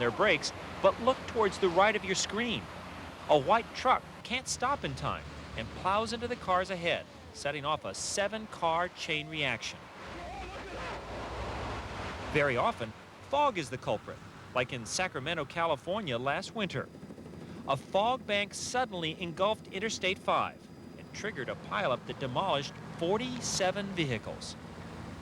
their brakes, but look towards the right of your screen. A white truck can't stop in time and plows into the cars ahead, setting off a 7-car chain reaction. Very often, fog is the culprit, like in Sacramento, California last winter. A fog bank suddenly engulfed Interstate 5 and triggered a pileup that demolished 47 vehicles.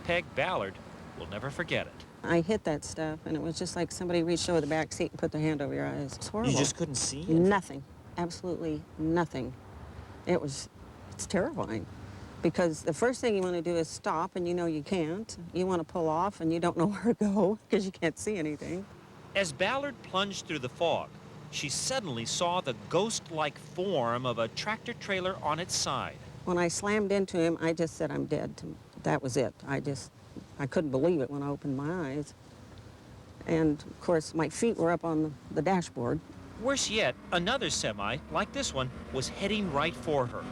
Peg Ballard will never forget it. I hit that stuff, and it was just like somebody reached over the back seat and put their hand over your eyes. It's horrible. You just couldn't see it? Nothing. Absolutely nothing. It's terrifying. Because the first thing you want to do is stop, and you know you can't. You want to pull off, and you don't know where to go because you can't see anything. As Ballard plunged through the fog, she suddenly saw the ghost-like form of a tractor-trailer on its side. When I slammed into him, I just said, I'm dead. That was it. I couldn't believe it when I opened my eyes. And, of course, my feet were up on the dashboard. Worse yet, another semi, like this one, was heading right for her.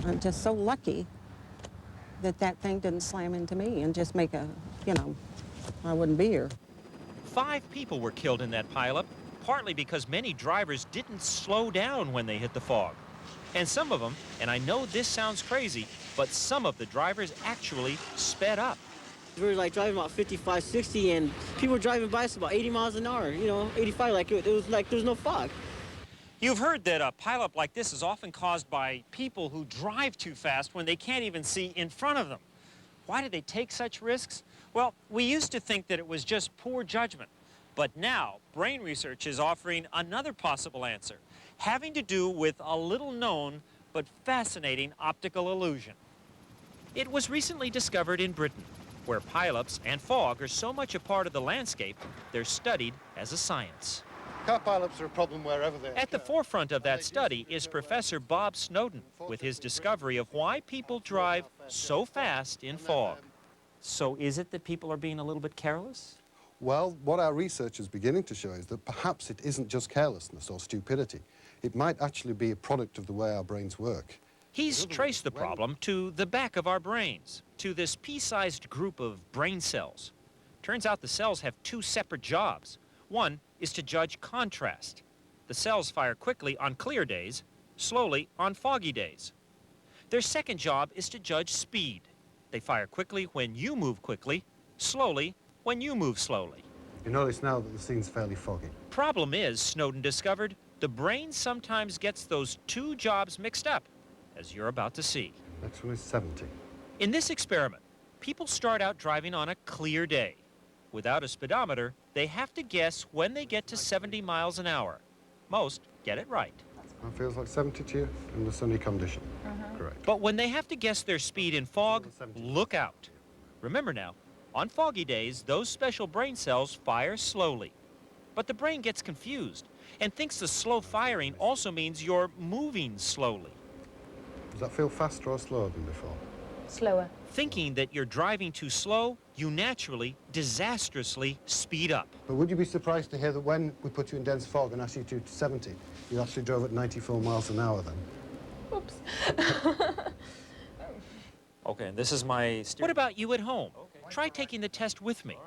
I'm just so lucky that that thing didn't slam into me and just make I wouldn't be here. 5 people were killed in that pileup, partly because many drivers didn't slow down when they hit the fog. And some of them, and I know this sounds crazy, but some of the drivers actually sped up. We were like driving about 55, 60, and people were driving by us about 80 miles an hour, 85, like it was like there's no fog. You've heard that a pileup like this is often caused by people who drive too fast when they can't even see in front of them. Why do they take such risks? Well, we used to think that it was just poor judgment. But now, brain research is offering another possible answer, having to do with a little-known but fascinating optical illusion. It was recently discovered in Britain, where pileups and fog are so much a part of the landscape, they're studied as a science. Car pileups are a problem wherever they occur. At the forefront of that study is Professor Bob Snowden with his discovery of why people drive so fast in fog. So is it that people are being a little bit careless? Well, what our research is beginning to show is that perhaps it isn't just carelessness or stupidity. It might actually be a product of the way our brains work. He's traced the problem to the back of our brains, to this pea-sized group of brain cells. Turns out the cells have 2 separate jobs. One is to judge contrast. The cells fire quickly on clear days, slowly on foggy days. Their second job is to judge speed. They fire quickly when you move quickly, slowly when you move slowly. You notice now that the scene's fairly foggy. Problem is, Snowden discovered, the brain sometimes gets those 2 jobs mixed up, as you're about to see. Next one is 70. In this experiment, people start out driving on a clear day. Without a speedometer, they have to guess when they get to 70 miles an hour. Most get it right. That feels like 70 to you in the sunny condition. Correct. But when they have to guess their speed in fog, look out. Remember now, on foggy days, those special brain cells fire slowly. But the brain gets confused and thinks the slow firing also means you're moving slowly. Does that feel faster or slower than before? Slower. Thinking that you're driving too slow, you naturally, disastrously speed up. But would you be surprised to hear that when we put you in dense fog and asked you to 70, you actually drove at 94 miles an hour then? Oops. Okay, and this is my steering. What about you at home? Try taking the test with me.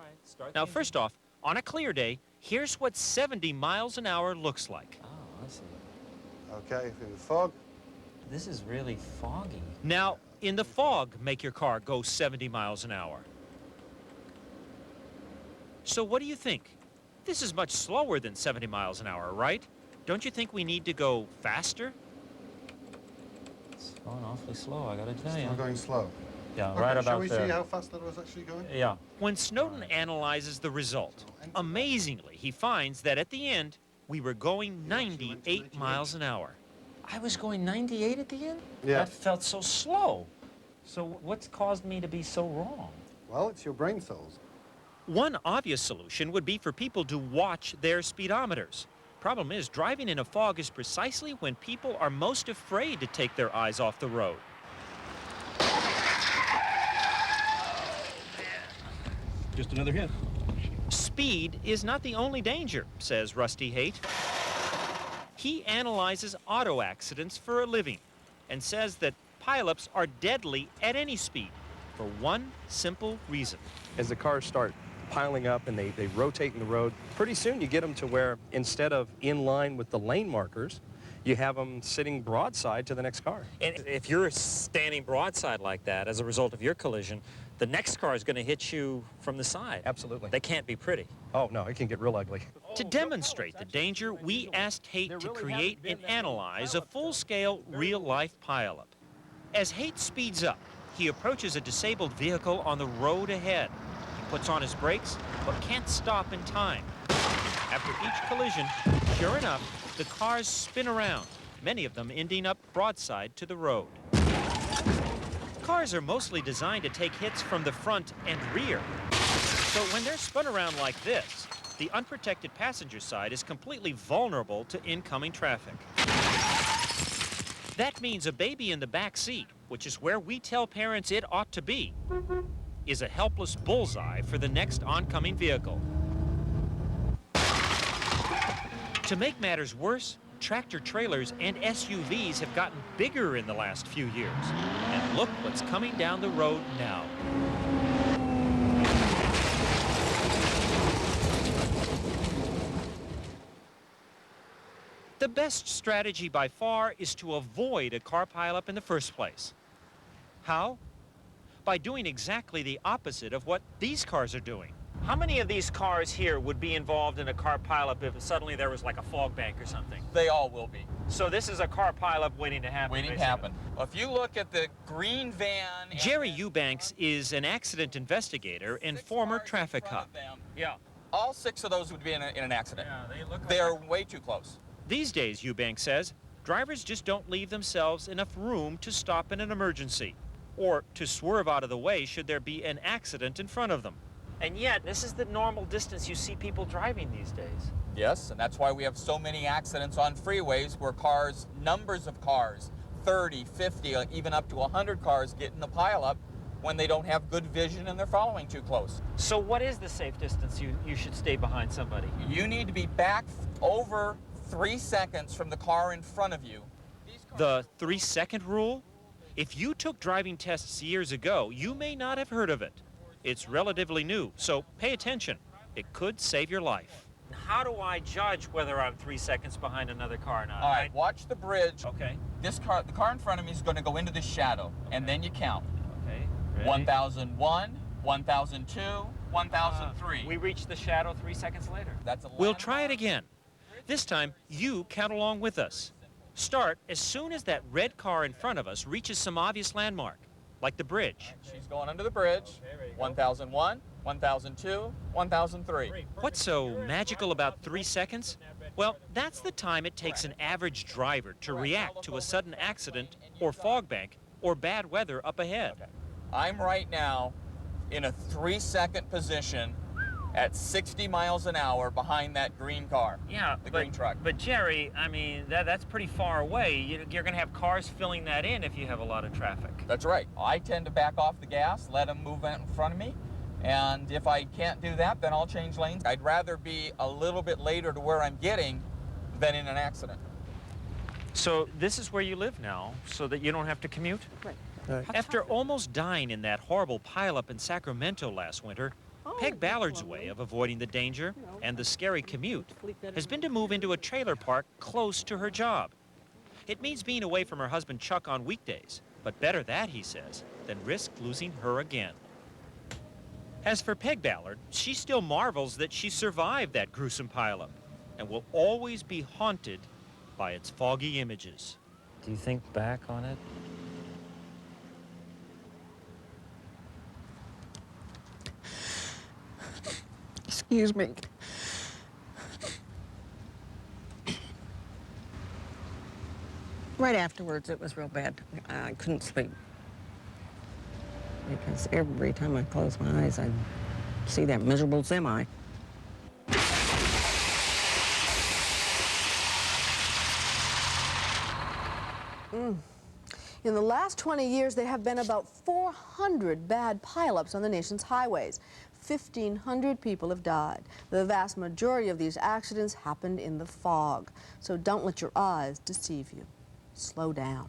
Now, first off, on a clear day, here's what 70 miles an hour looks like. Oh, I see. Okay, in the fog. This is really foggy. Now, in the fog, make your car go 70 miles an hour. So what do you think? This is much slower than 70 miles an hour, right? Don't you think we need to go faster? It's going awfully slow, I gotta tell you. Still going slow. Yeah, Okay, right shall about we there. see how fast that was actually going? Yeah. When Snowden analyzes the result, amazingly, he finds that at the end, we were going 98 miles an hour. I was going 98 at the end? Yeah. That felt so slow. So what's caused me to be so wrong? Well, it's your brain cells. One obvious solution would be for people to watch their speedometers. Problem is, driving in a fog is precisely when people are most afraid to take their eyes off the road. Just another hit. Speed is not the only danger, says Rusty Haight. He analyzes auto accidents for a living and says that pileups are deadly at any speed. for one simple reason. As the cars start piling up and they rotate in the road, pretty soon you get them to where instead of in line with the lane markers, you have them sitting broadside to the next car. And if you're standing broadside like that as a result of your collision, the next car is going to hit you from the side. Absolutely. They can't be pretty. Oh, no, it can get real ugly. To demonstrate the danger, we asked Haight to create and analyze a full-scale, real-life pileup. As Haight speeds up, he approaches a disabled vehicle on the road ahead. He puts on his brakes, but can't stop in time. After each collision, sure enough, the cars spin around, many of them ending up broadside to the road. Cars are mostly designed to take hits from the front and rear. So when they're spun around like this, the unprotected passenger side is completely vulnerable to incoming traffic. That means a baby in the back seat, which is where we tell parents it ought to be, is a helpless bullseye for the next oncoming vehicle. To make matters worse, tractor-trailers and SUVs have gotten bigger in the last few years. And look what's coming down the road now. The best strategy by far is to avoid a car pileup in the first place. How? By doing exactly the opposite of what these cars are doing. How many of these cars here would be involved in a car pileup if suddenly there was like a fog bank or something? They all will be. So this is a car pileup waiting to happen. Waiting to basically. happen. Well, if you look at the green van... Jerry Eubanks is an accident investigator and former traffic cop. Yeah. All 6 of those would be in an accident. Yeah, they look like They are way too close. These days, Eubanks says, drivers just don't leave themselves enough room to stop in an emergency or to swerve out of the way should there be an accident in front of them. And yet, this is the normal distance you see people driving these days. Yes, and that's why we have so many accidents on freeways where cars, numbers of cars, 30, 50, even up to 100 cars get in the pileup when they don't have good vision and they're following too close. So what is the safe distance you should stay behind somebody? You need to be back over 3 seconds from the car in front of you. The 3-second rule? If you took driving tests years ago, you may not have heard of it. It's relatively new, so pay attention. It could save your life. How do I judge whether I'm 3 seconds behind another car or not? All right, watch the bridge. Okay. The car in front of me is going to go into the shadow, and then you count. Okay. Ready? 1001, 1002, 1003. We reach the shadow 3 seconds later. That's a We'll try it again. This time, you count along with us. Start as soon as that red car in front of us reaches some obvious landmark, like the bridge. She's going under the bridge. 1001, 1002, 1003. What's so magical about 3 seconds? Well, that's the time it takes an average driver to react to a sudden accident or fog bank or bad weather up ahead. Okay. I'm right now in a 3-second position at 60 miles an hour behind that green car. Yeah, the green truck. But Jerry, I mean, that's pretty far away. You're going to have cars filling that in if you have a lot of traffic. That's right. I tend to back off the gas, let them move in front of me, and if I can't do that, then I'll change lanes. I'd rather be a little bit later to where I'm getting than in an accident. So this is where you live now, so that you don't have to commute? Right. After almost dying in that horrible pileup in Sacramento last winter, Peg Ballard's way of avoiding the danger and the scary commute has been to move into a trailer park close to her job. It means being away from her husband Chuck on weekdays, but better that, he says, than risk losing her again. As for Peg Ballard, she still marvels that she survived that gruesome pileup and will always be haunted by its foggy images. Do you think back on it? Excuse me. Right afterwards, it was real bad. I couldn't sleep. Because every time I closed my eyes, I'd see that miserable semi. In the last 20 years, there have been about 400 bad pileups on the nation's highways. 1,500 people have died. The vast majority of these accidents happened in the fog. So don't let your eyes deceive you. Slow down.